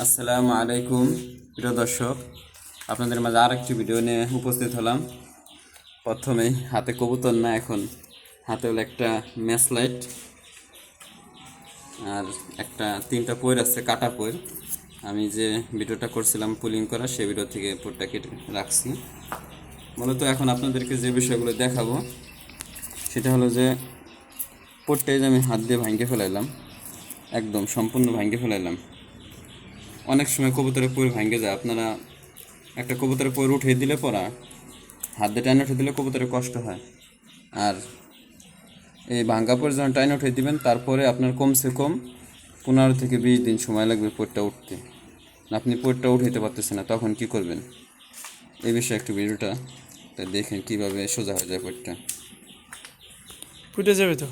আসসালামু আলাইকুম প্রিয় দর্শক, আপনাদের মাঝে আরেকটি ভিডিও নিয়ে উপস্থিত হলাম। প্রথমেই হাতে কবুতর না, এখন হাতে হলো একটা ম্যাচ লাইট আর একটা 3টা পয়ের আছে, কাটা পয়ের। আমি যে ভিডিওটা করছিলাম পুলিং করা, সেই ভিডিও থেকে পোরটা কেটে রাখছি। মূলত এখন আপনাদেরকে যে বিষয়গুলো দেখাবো সেটা হলো যে পোরটাই যে আমি হাত দিয়ে ভাঙে ফেলাইলাম, একদম সম্পূর্ণ ভাঙে ফেলাইলাম। অনেক সময় কবুতরের পয়ের ভাঙে যায়। আপনারা একটা কবুতরের পয়ের উঠিয়ে দিলে পরা হাত দিয়ে টাইনে উঠে দিলে কবুতরের কষ্ট হয়। আর এই ভাঙ্গা পয়ের যখন টাইনে উঠিয়ে দিবেন, তারপরে আপনার কমসে কম 15 থেকে 20 দিন সময় লাগবে পয়েরটা উঠতে। আপনি পয়েরটা উঠাইতে পারতেছেন না, তখন কি করবেন? এই বিষয়ে একটু ভিডিওটা দেখেন কীভাবে সোজা হয়ে যায় পয়েরটা। ফুটে যাবে তো।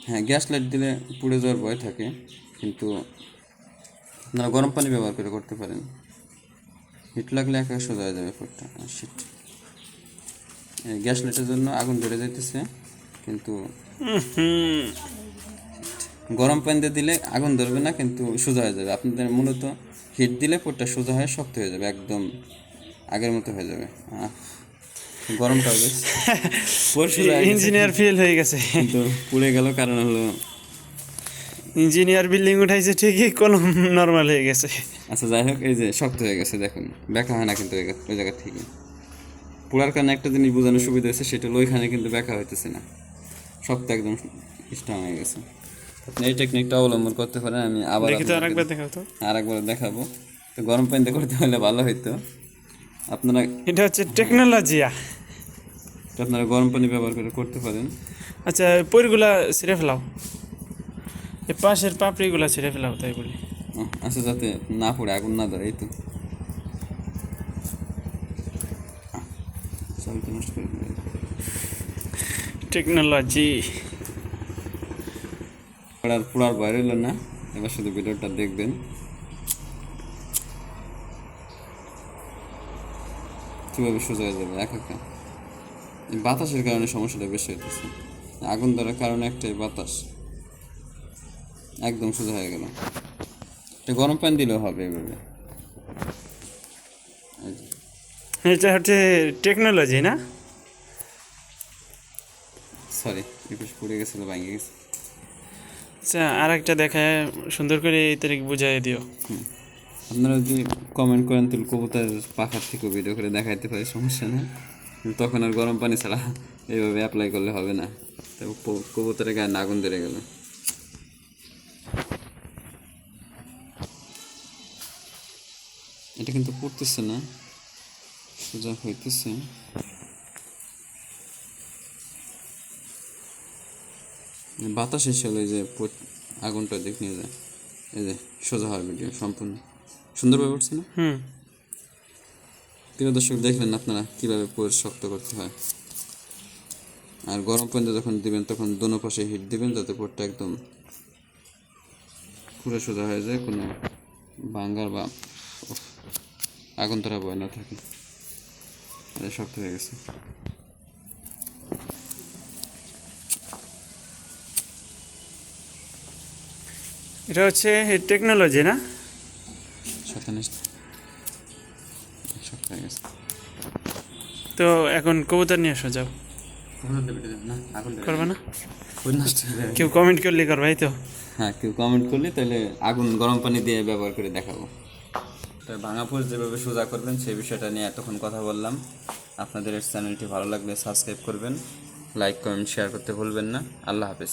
হ্যাঁ, গ্যাস লাইট দিলে পুড়ে যাওয়ার ভয় থাকে, কিন্তু আপনারা গরম পানি ব্যবহার করে করতে পারেন। হিট লাগলে একা সোজা হয়ে যাবে পয়েরটা। শিট, গ্যাস লাইটের জন্য আগুন ধরে যাইতেছে, কিন্তু গরম পানি দিয়ে দিলে আগুন ধরবে না, কিন্তু সোজা হয়ে যাবে। আপনাদের মূলত হিট দিলে পোরটা সোজা হয়ে শক্ত হয়ে যাবে, একদম আগের মতো হয়ে যাবে। গরমটা বেশ ইঞ্জিনিয়ার ফেল হয়ে গেছে। কিন্তু পুড়ে গেল, কারণ হলো ইঞ্জিনিয়ার বিল্ডিং উঠাইছে ঠিকই, কলম নর্মাল হয়ে গেছে। আচ্ছা যাই হোক, এই যে শক্ত হয়ে গেছে, দেখুন ব্যাখ্যা হয় না কিন্তু ওই জায়গা থেকে। পোড়ার কারণে একটা জিনিস বোঝানোর সুবিধা হয়েছে, সেটা হলো ওইখানে কিন্তু ব্যাখ্যা হইতেছে না, শক্ত একদম স্ট্রং হয়ে গেছে। আপনি এই টেকনিকটা অবলম্বন করতে পারেন। আমি আবার আরেকবার দেখাও তো। আরেকবার দেখাবো। তো গরম পানিতে করতে হলে ভালো হইতো। আপনারা এটা হচ্ছে টেকনোলজিয়া। আপনারা গরম পানি ব্যবহার করে করতে পারেন। আচ্ছা, পইরগুলা ছিঁড়ে ফেলাও, এই পাশের পাপড়িগুলা ছিঁড়ে ফেলাও, তাই বলি। আচ্ছা, যাতে না পড়ে, আগুন না ধরে, এই তো। সবই নষ্ট করে দিবে। টেকনোলজি। পুরার বাইরে হলো না, এবার শুধু ভিডিওটা দেখবেন কীভাবে সোজা হয়ে যাবে একা। এই বাতাসের কারণে সমস্যাটা বেশি হইতেছে। আগুন ধরার কারণে একটাই, বাতাস। একদম সোজা হয়ে গেল। এটা গরম পানি দিলেও হবে এভাবে। এটা হচ্ছে টেকনোলজি না? সরি, একটু পুড়ে গেছিলো, ভাঙে গেছে। আচ্ছা, আর একটা দেখায় সুন্দর করে এই তারিখ বুঝাই দিও। আপনারা যদি কমেন্ট করেন তাহলে কবুতরের পাখার থেকে ভিডিও করে দেখাইতে পারি, সমস্যা নেই। তখন আর গরম পানি ছাড়া এইভাবে অ্যাপ্লাই করলে হবে না। কবুতরের গায়ে আগুন ধরে গেল। এটা কিন্তু পড়তেছে না, সোজা হইতেছে। বাতাস এসে হলো, এই যে আগুনটা দেখ নিয়ে যায়, এই যে সোজা হয় ভিডিও সম্পূর্ণ সুন্দরভাবে উঠছে না। প্রিয় দর্শক, দেখলেন আপনারা কীভাবে পোর শক্ত করতে হয়। আর গরম পানিতে যখন দিবেন, তখন দোনো পাশে হিট দিবেন, যাতে পোরটা একদম পুরো সোজা হয়ে যায়, কোনো ভাঙ্গার বা আগুন ধরা ভয় না থাকে। শক্ত হয়ে গেছে। এটা হচ্ছে টেকনোলজি না? শক্ত হয়ে গেছে। তো এখন কবুতর নিয়ে আসো, যাও। করবে না? কেউ কমেন্ট করলে করবাই তো। হ্যাঁ, কেউ কমেন্ট করলে তাহলে আগুন গরম পানি দিয়ে ব্যবহার করে দেখাবো। তাই ভাঙা পোষ যেভাবে সোজা করবেন সেই বিষয়টা নিয়ে এতক্ষণ কথা বললাম। আপনাদের এই চ্যানেলটি ভালো লাগলে সাবস্ক্রাইব করবেন, লাইক কমেন্ট শেয়ার করতে ভুলবেন না। আল্লাহ হাফেজ।